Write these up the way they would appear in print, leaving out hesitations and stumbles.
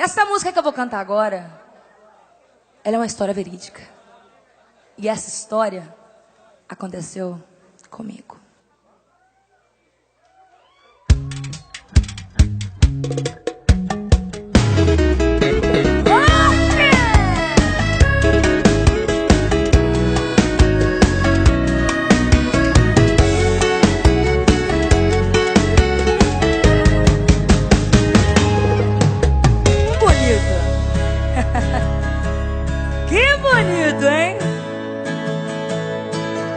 Essa música que eu vou cantar agora, ela é uma história verídica. E essa história aconteceu comigo. Que bonito, hein?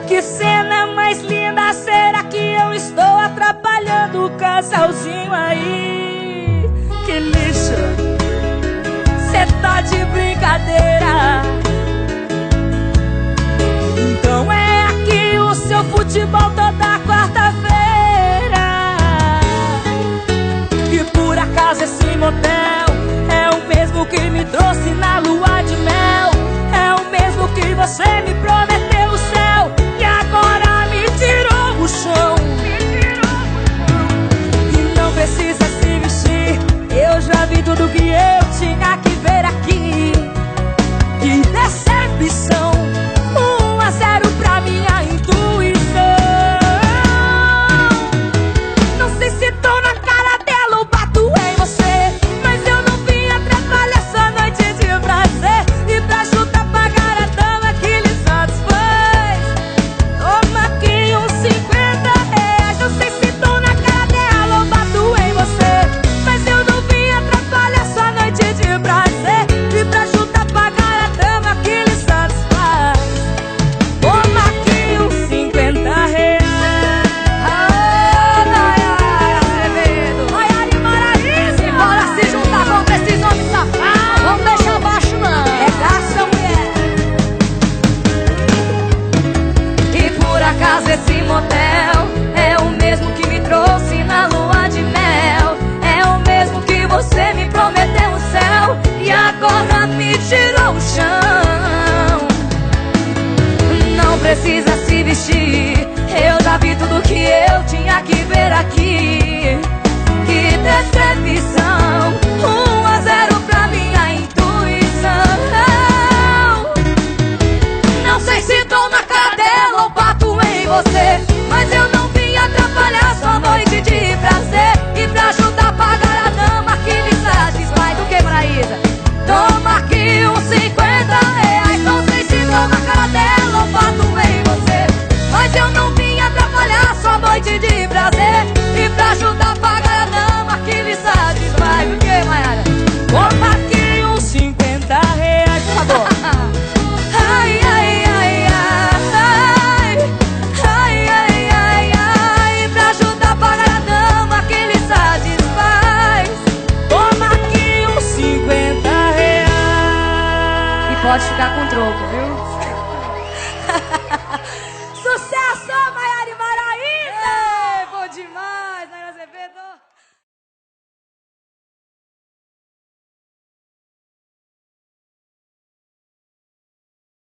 Que cena mais linda, será que eu estou atrapalhando o casalzinho aí? Que lixo, cê tá de brincadeira. Então é aqui o seu futebol toda quarta-feira. E por acaso esse motel é o mesmo que me trouxe na lua de mel. É o mesmo que você me prometeu o céu e agora me tirou o chão. E não precisa se vestir, eu já vi tudo que eu tinha que ver aqui. Que decepção, 1-0 pra minha intuição. Não sei se tô na cara dela ou bato em você, mas eu não vim atrapalhar essa noite de prazer. E pra ajudar a pagar a dama que lhe satisfaz, toma aqui uns 50 reais. Não sei se tô na cara dela ou bato em você, mas eu não vim atrapalhar essa noite de prazer. E pra ajudar a pagar a dama que lhe satisfaz, toma aqui uns 50 reais. Maiara e Maraísa, bora se juntar contra esses homens safados. Vamos deixar baixo não, é gasto, mulher. E por acaso esse motel é o mesmo que me trouxe na lua de mel. É o mesmo que você me prometeu o céu e agora me tirou o chão. Não precisa se vestir, eu já vi tudo que eu tinha que ver aqui. Que decepção, 1-0 pra minha intuição. Não sei se tô na cara dela ou bato em você, mas eu não vim atrapalhar sua noite de prazer. E pra ajudar a pagar a dama que lhe satisfaz, o que, Maraísa? Toma aqui uns 50 reais. Não sei se tô na cara dela ou bato em você, mas eu não vim atrapalhar sua noite de prazer. E pra ajudar a pagar a dama que lhe satisfaz, o que, Maiara? Toma aqui uns 50 reais, por favor. Ai, ai, ai, ai, ai, ai, ai, ai. Pra ajudar a pagar a dama que lhe satisfaz, toma aqui uns 50 reais. E pode ficar com troco, viu?